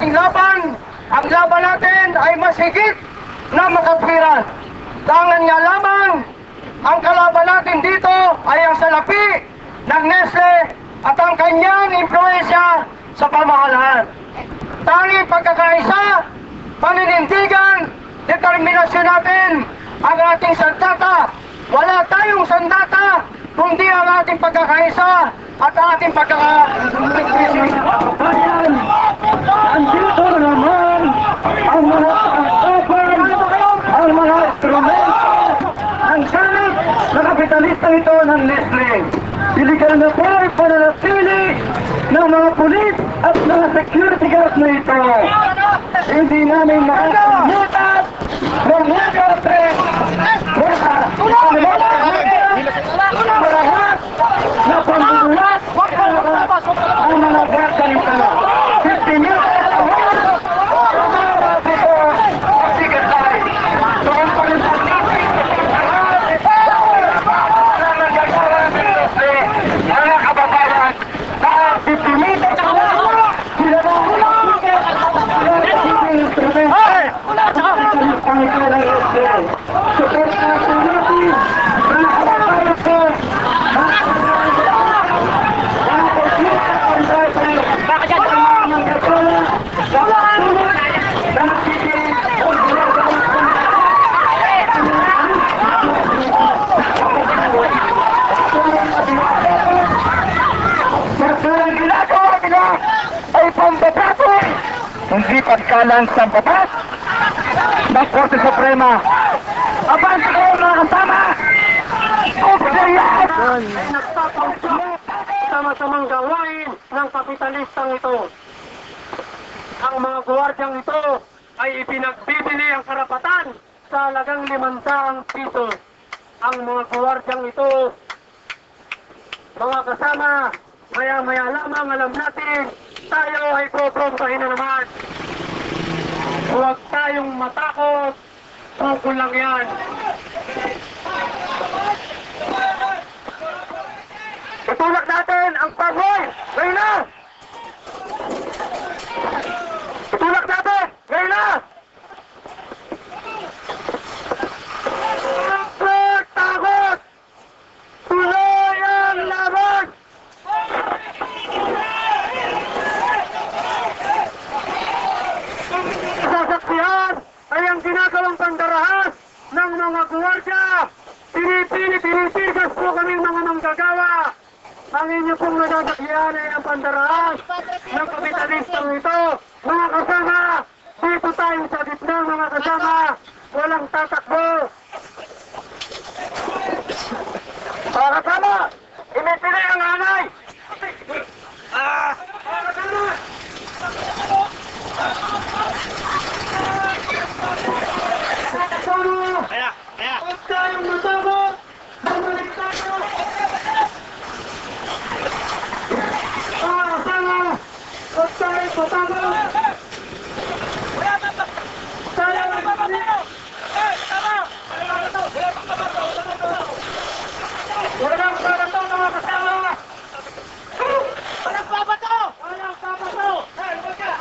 ating laban. Ang laban natin ay mas higit na makatwiran. Tangan nga lamang, ang kalaban natin dito ay ang salapi ng Nestle at ang kanyang impluensya sa pamahalaan. Tanging pagkakaisa, paninindigan, determinasyon natin ang ating sandata. Wala tayong sandata kundi ang ating pagkakaisa at ating Ayan! Andito naman ang mga pag-open, ang mga instrumento, ang gamit na kapitalista ito ng Nestle. Iligal na po ay pananatili ng mga pulis at mga security guards na ito. Hindi namin makakalimutan ng mga tres na pambubulat ang mga gata nito. 50 minutes mga kababayan na 50 minutes ay pambababoy, hindi pagkalang sa batas ng Korte Suprema. Abante kayo mga kasama! Ay nagtatangka sama-samang gawain ng kapitalistang ito. Ang mga guwardyang ito ay ipinagbibili ang karapatan sa halagang 500 piso. Ang mga guwardyang ito, mga kasama, maya-maya lamang alam natin, tayo ay poprompahin na naman. Huwag tayong matakot, tukol lang yan. Itulak natin ang pag-boy! Ngayon na! Itulak natin! Ngayon na! Takot! Tuloy ang laban! Sasaksihan ay ang ginagawang pandarahas ng mga guwardiya. Pinipiligas po kami mga manggagawa. Ang inyo pong nagagakyan ay ang pandarahas ng kapitalistang ito. Mga kasama, dito tayo sa gitna mga kasama. Walang tatakbo. Mga kasama, imipili ang hanay. Mga kasama! Huwag tayong matakot! Bumalik tayo! Mga kasama! Huwag tayong matakot! Tayo ang matakot! Walang pabato mga kasama! Walang pabato! Walang pabato! Huwag ka!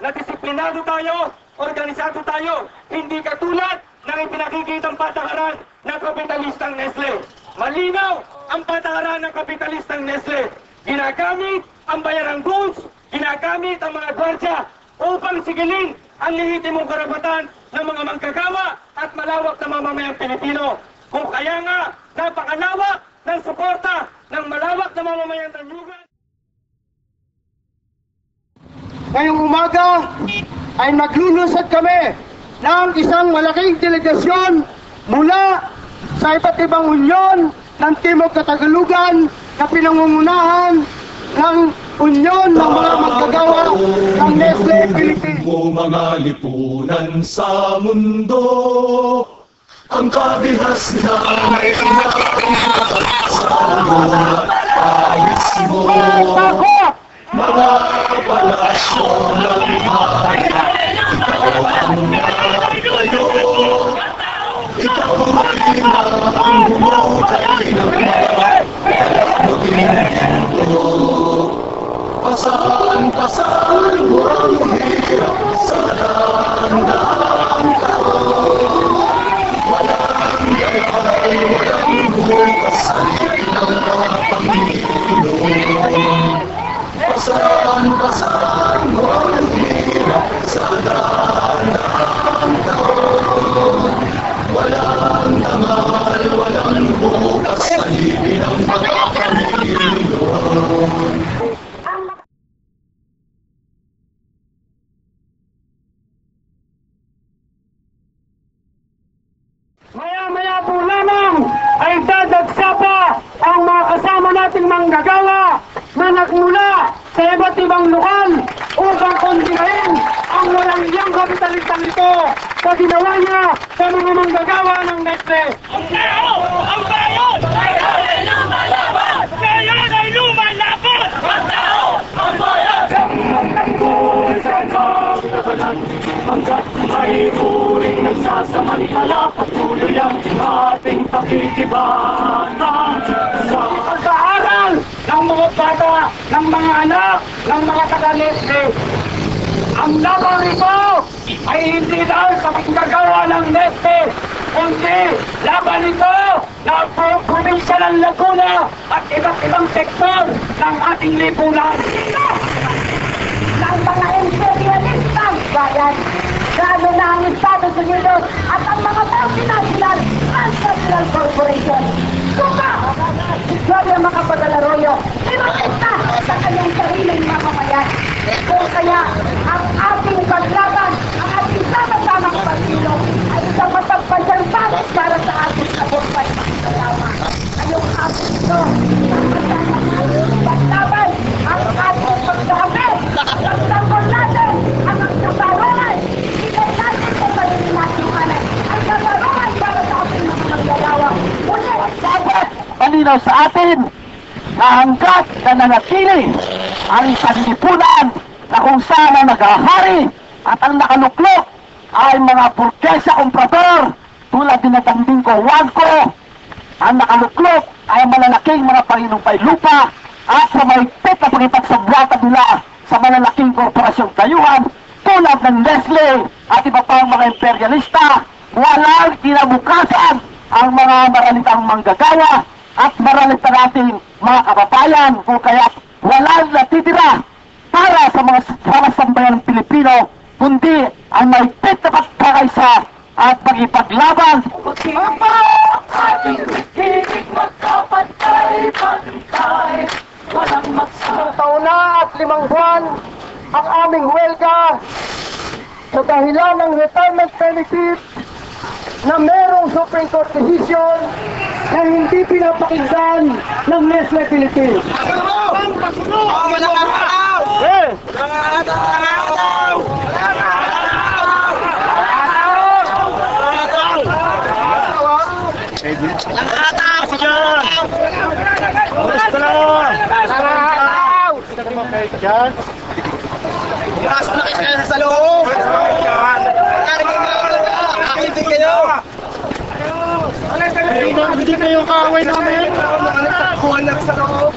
Nadisiplinado tayo, organisado tayo, hindi katulad ng ipinakikitang patakaran ng kapitalistang Nestle. Malinaw ang patakaran ng kapitalistang Nestle. Ginagamit ang bayarang goods, ginagamit ang mga gwardiya upang sigilin ang lehitimong karapatan ng mga manggagawa at malawak na mamamayang Pilipino. Kung kaya nga, napakalawak ng suporta ng malawak na mamamayang tanyugan. Ngayong umaga ay naglulunsad kami ng isang malaking delegasyon mula sa iba't ibang unyon ng Timog Katagalugan na pinangungunahan ng Unyon ng mga Manggagawa mga lipunan sa mundo, ang kabihasnan ay inaangat sa mga ayos mo. Mga palasyo ng bayan, ikaw ang nagtayo. Ikaw rin ang humukay ng mga movimiento. Pasaan mo ang hirap sa daang-daang taon. Walang gayay, walang bukas ay ng mga Panginoon. Pasaan mo ang hirap sa daang-daang taon. Walang dangal, walang bukas ay ng mga Panginoon. Maya-maya po lamang ay dadagsa pa ang mga kasama nating manggagawa na nagmula sa iba't ibang lokal upang kondinahin ang walang iyang kapitalistang ito sa ginawa niya sa mga manggagawa ng Nestle. Ang bayan ay lumalaban! Ngayon ay lumalaban! Ang tao! Ang bayan! Hanggat may huling nagsasamantala, patuloy ang ating pakikibatan. Sa pag-aaral ng mga bata, ng mga anak, ng mga taga-Nestle. Ang laban nito ay hindi dahil sa paggagawa ng Nestle, kundi laban nito na probinsya ng Laguna at iba't ibang sektor ng ating lipunan. Ng mga imperialistang bayan, lalo na ang Estados Unidos at ang mga multinational transnational corporation. Suka! Gloria Macapagal-Arroyo, pinakita sa kanyang sariling mamamayan. Kung kaya ang ating paglaban, ang ating sama-samang pagsilong ay isang matagpasyang bagay para sa ating kabumpay. Salamat. Ngayong ating ito, sama-samang ating paglaban, ang ating pagdahamit, ang tanggol natin, ang katarungan. Ibig natin sa sarili natin kanan, ang katarungan para sa ating mga maglalawa. Muli, Dapat malinaw sa atin na hanggat nananatili ang isang lipunan na kung saan ang naghahari at ang nakaluklok ay mga burkesa komprador tulad din ng Domingo Juanco. Ang nakaluklok ay malalaking mga panunumpay lupa at sa mahigpit na pagkipagsablatan nila sa malalaking korporasyong dayuhan tulad ng Nestle at iba pang mga imperialista. Walang kinabukasan ang mga maralitang manggagawa at maralita nating mga kababayan kung kaya walang natitira para sa mga sambayan ng Pilipino kundi ang mahigpit na pagkakaisa at pagipaglaban. Taon na at 5 buwan ang aming huelga sa dahilan ng retirement benefit na merong Supreme Court decision na hindi pinapakinggan ng Nestle Philippines. Sa loob! Nakikinig kayo! Hindi kayo kaaway namin. Kuha lang sa loob!